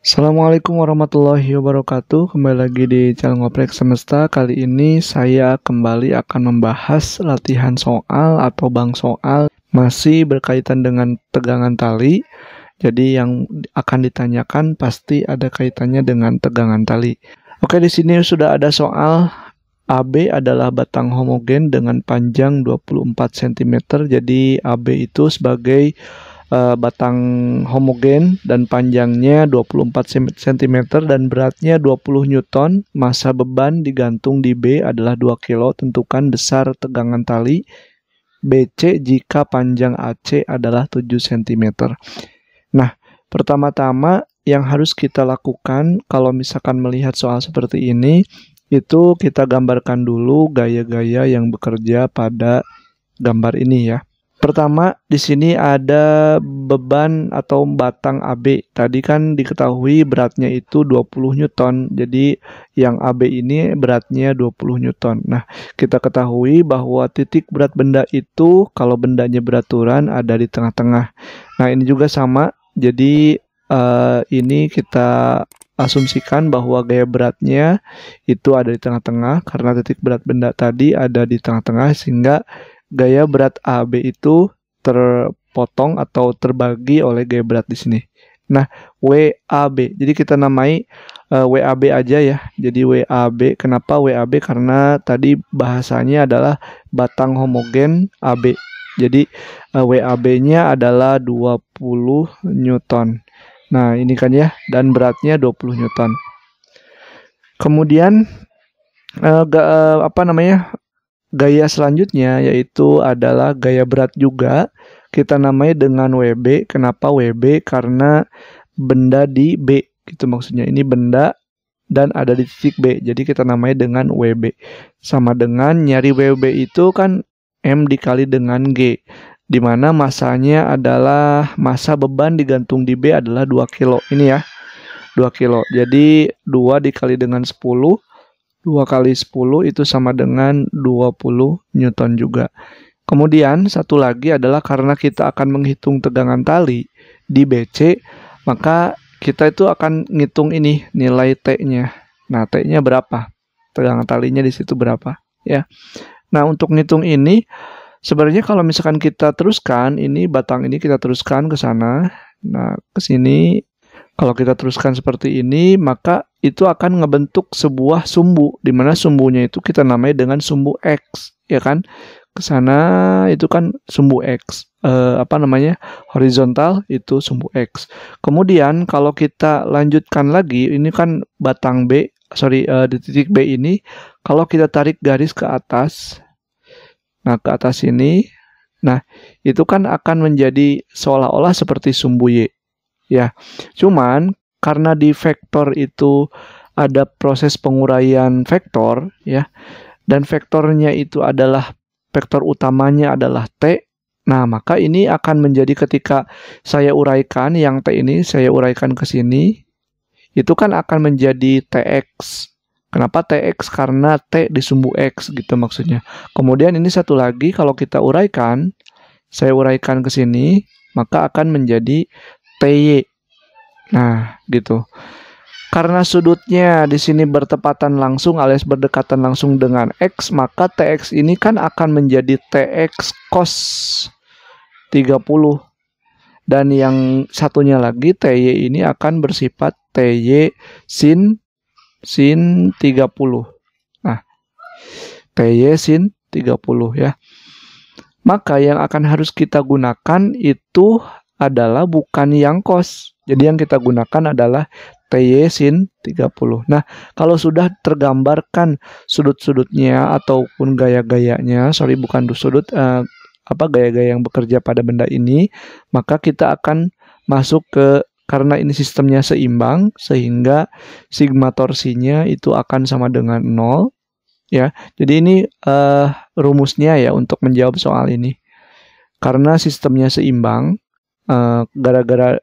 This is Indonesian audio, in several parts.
Assalamualaikum warahmatullahi wabarakatuh. Kembali lagi di channel Ngoprek Semesta. Kali ini saya kembali akan membahas latihan soal atau bank soal masih berkaitan dengan tegangan tali. Jadi yang akan ditanyakan pasti ada kaitannya dengan tegangan tali. Oke, di sini sudah ada soal. AB adalah batang homogen dengan panjang 24 cm. Jadi AB itu sebagai batang homogen dan panjangnya 24 cm dan beratnya 20 Newton. Massa beban digantung di B adalah 2 kilo. Tentukan besar tegangan tali BC jika panjang AC adalah 7 cm. Nah, pertama-tama yang harus kita lakukan kalau misalkan melihat soal seperti ini, itu kita gambarkan dulu gaya-gaya yang bekerja pada gambar ini ya. Pertama, di sini ada beban atau batang AB. Tadi kan diketahui beratnya itu 20 Newton. Jadi yang AB ini beratnya 20 Newton. Nah, kita ketahui bahwa titik berat benda itu kalau bendanya beraturan ada di tengah-tengah. Nah, ini juga sama. Jadi ini kita asumsikan bahwa gaya beratnya itu ada di tengah-tengah karena titik berat benda tadi ada di tengah-tengah, sehingga gaya berat AB itu terpotong atau terbagi oleh gaya berat di sini. Nah, WAB. Jadi kita namai WAB aja ya. Jadi WAB. Kenapa WAB? Karena tadi bahasanya adalah batang homogen AB. Jadi WAB-nya adalah 20 Newton. Nah, ini kan ya, dan beratnya 20 Newton. Kemudian gaya selanjutnya yaitu adalah gaya berat juga. Kita namai dengan WB. Kenapa WB? Karena benda di B. Gitu maksudnya. Ini benda dan ada di titik B. Jadi kita namai dengan WB. Sama dengan nyari WB itu kan M dikali dengan G. Dimana masanya adalah massa beban digantung di B adalah 2 kilo. Ini ya. 2 kilo. Jadi 2 dikali dengan 10. 2 kali 10 itu sama dengan 20 Newton juga. Kemudian satu lagi adalah karena kita akan menghitung tegangan tali di BC, maka kita itu akan ngitung ini nilai T-nya. Nah, T-nya berapa? Tegangan talinya di situ berapa? Ya. Nah, untuk ngitung ini sebenarnya kalau misalkan kita teruskan ini batang ini kita teruskan ke sana. Nah, ke sini. Kalau kita teruskan seperti ini, maka itu akan ngebentuk sebuah sumbu, di mana sumbunya itu kita namai dengan sumbu X, ya kan? Ke sana itu kan sumbu X, horizontal itu sumbu X. Kemudian kalau kita lanjutkan lagi, ini kan batang B, di titik B ini, kalau kita tarik garis ke atas, nah ke atas ini, nah itu kan akan menjadi seolah-olah seperti sumbu Y. Ya, cuman karena di vektor itu ada proses penguraian vektor ya, dan vektornya itu adalah vektor utamanya adalah T. Nah, maka ini akan menjadi ketika saya uraikan yang T ini, saya uraikan ke sini, itu kan akan menjadi TX. Kenapa TX? Karena T di sumbu X gitu maksudnya. Kemudian ini satu lagi kalau kita uraikan, saya uraikan ke sini, maka akan menjadi TY. Nah, gitu. Karena sudutnya di sini bertepatan langsung alias berdekatan langsung dengan X, maka TX ini kan akan menjadi TX cos 30. Dan yang satunya lagi TY ini akan bersifat TY sin 30. Nah, TY sin 30 ya. Maka yang akan harus kita gunakan itu adalah bukan yang cos. Jadi yang kita gunakan adalah TY sin 30. Nah, kalau sudah tergambarkan sudut-sudutnya ataupun gaya-gayanya, gaya-gaya yang bekerja pada benda ini, maka kita akan masuk ke, karena ini sistemnya seimbang, sehingga sigma torsinya itu akan sama dengan 0. Ya, jadi ini rumusnya ya untuk menjawab soal ini. Karena sistemnya seimbang, gara-gara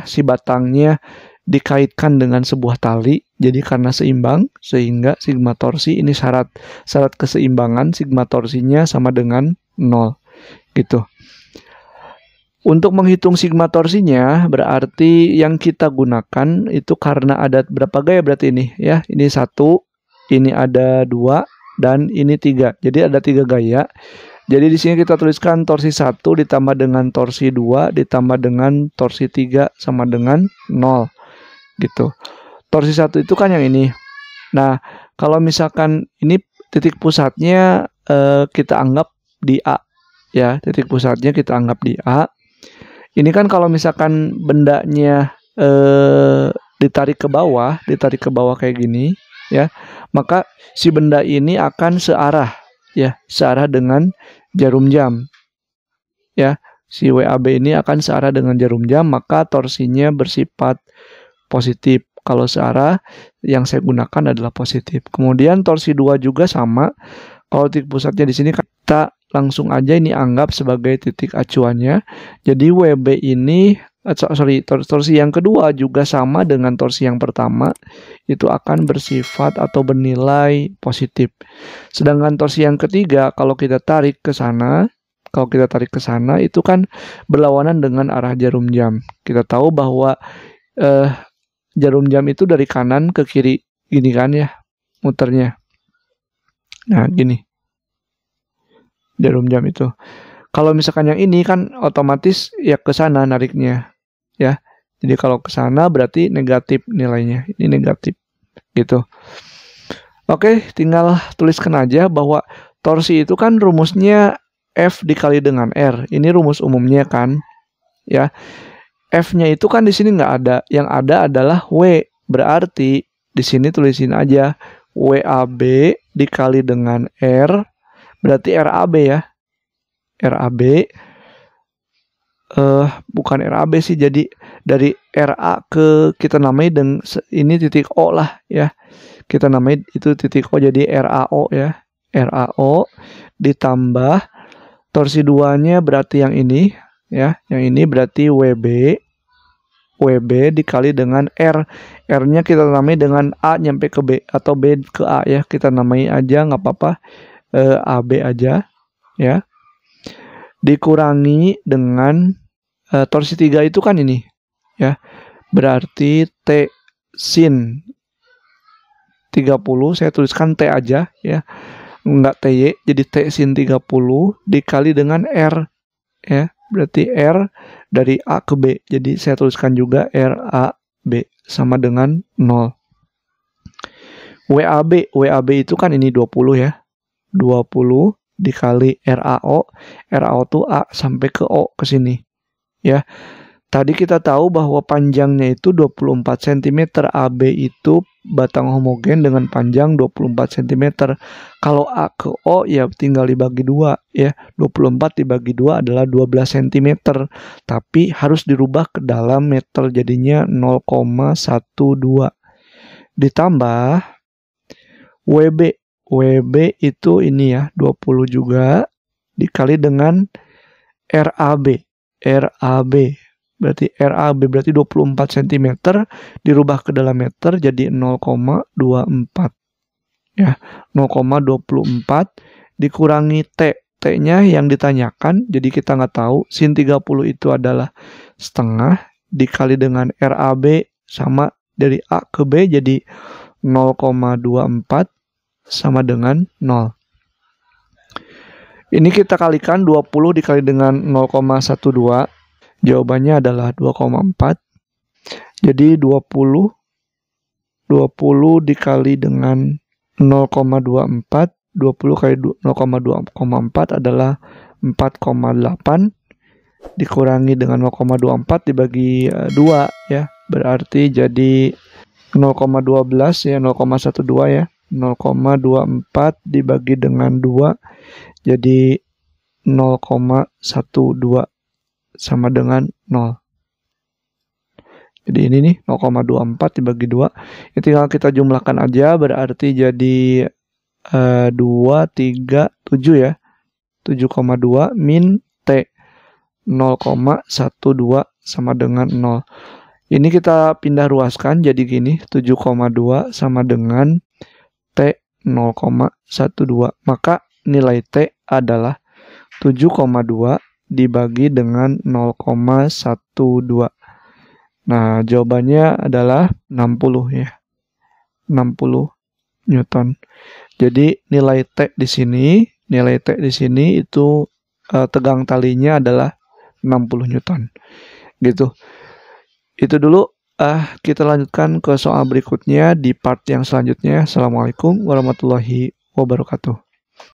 si batangnya dikaitkan dengan sebuah tali, jadi karena seimbang sehingga sigma torsi ini syarat keseimbangan sigma torsinya sama dengan 0 gitu. Untuk menghitung sigma torsinya berarti yang kita gunakan itu karena ada berapa gaya berarti ini ya. Ini 1, ini ada 2, dan ini 3. Jadi ada 3 gaya. Jadi di sini kita tuliskan torsi 1 ditambah dengan torsi 2 ditambah dengan torsi 3 sama dengan 0 gitu. Torsi 1 itu kan yang ini. Nah, kalau misalkan ini titik pusatnya kita anggap di A ya, titik pusatnya kita anggap di A. Ini kan kalau misalkan bendanya ditarik ke bawah kayak gini ya, maka si benda ini akan searah ya, searah dengan jarum jam. Ya, si WAB ini akan searah dengan jarum jam, maka torsinya bersifat positif. Kalau searah yang saya gunakan adalah positif. Kemudian torsi 2 juga sama. Kalau titik pusatnya di sini kita langsung aja ini anggap sebagai titik acuannya. Jadi WB ini torsi yang kedua juga sama dengan torsi yang pertama, itu akan bersifat atau bernilai positif. Sedangkan torsi yang ketiga kalau kita tarik ke sana, itu kan berlawanan dengan arah jarum jam. Kita tahu bahwa jarum jam itu dari kanan ke kiri gini kan ya muternya. Nah, gini. Jarum jam itu. Kalau misalkan yang ini kan otomatis ya ke sana nariknya. Ya. Jadi kalau ke sana berarti negatif nilainya. Ini negatif. Gitu. Oke, tinggal tuliskan aja bahwa torsi itu kan rumusnya F dikali dengan R. Ini rumus umumnya kan. Ya. F-nya itu kan di sini nggak ada. Yang ada adalah W. Berarti di sini tulisin aja WAB dikali dengan R, berarti RAB ya. RAB bukan RAB sih, jadi dari RA ke kita namai dengan ini titik O lah ya. Kita namai itu titik O jadi RAO ya. RAO ditambah torsi 2-nya berarti yang ini ya. Yang ini berarti WB dikali dengan R. R-nya kita namai dengan A nyampe ke B atau B ke A ya. Kita namai aja nggak apa-apa. AB aja ya. Dikurangi dengan torsi 3 itu kan ini ya. Berarti T sin 30, saya tuliskan T aja ya. Enggak TY, jadi T sin 30 dikali dengan R ya. Berarti R dari A ke B. Jadi saya tuliskan juga RAB sama dengan 0. WAB itu kan ini 20 ya. 20 dikali RAO. RAO itu A sampai ke O ke sini. Ya. Tadi kita tahu bahwa panjangnya itu 24 cm. AB itu batang homogen dengan panjang 24 cm. Kalau A ke O ya tinggal dibagi 2 ya. 24 dibagi 2 adalah 12 cm. Tapi harus dirubah ke dalam meter jadinya 0,12. Ditambah WB itu ini ya 20 juga dikali dengan RAB. Berarti RAB berarti 24 cm dirubah ke dalam meter jadi 0,24 ya. 0,24 dikurangi T-nya yang ditanyakan, jadi kita nggak tahu. Sin 30 itu adalah setengah dikali dengan RAB sama dari A ke B jadi 0,24 sama dengan 0. Ini kita kalikan 20 dikali dengan 0,12. Jawabannya adalah 2,4. Jadi 20 dikali dengan 0,24. 20 kali 0,24 adalah 4,8. Dikurangi dengan 0,24 dibagi 2 ya. Berarti jadi 0,12 ya, 0,12 ya. 0,24 dibagi dengan 2 jadi 0,12 sama dengan 0. Jadi ini nih 0,24 dibagi 2. Ya tinggal kita jumlahkan aja, berarti jadi 2, 3, 7 ya. 7,2 min T 0,12 sama dengan 0. Ini kita pindah ruaskan jadi gini, 7,2 sama dengan T 0,12. Maka nilai T adalah 7,2 dibagi dengan 0,12. Nah, jawabannya adalah 60 ya. 60 Newton. Jadi nilai T di sini itu tegang talinya adalah 60 Newton. Gitu. Itu dulu. Kita lanjutkan ke soal berikutnya di part yang selanjutnya. Assalamualaikum warahmatullahi wabarakatuh.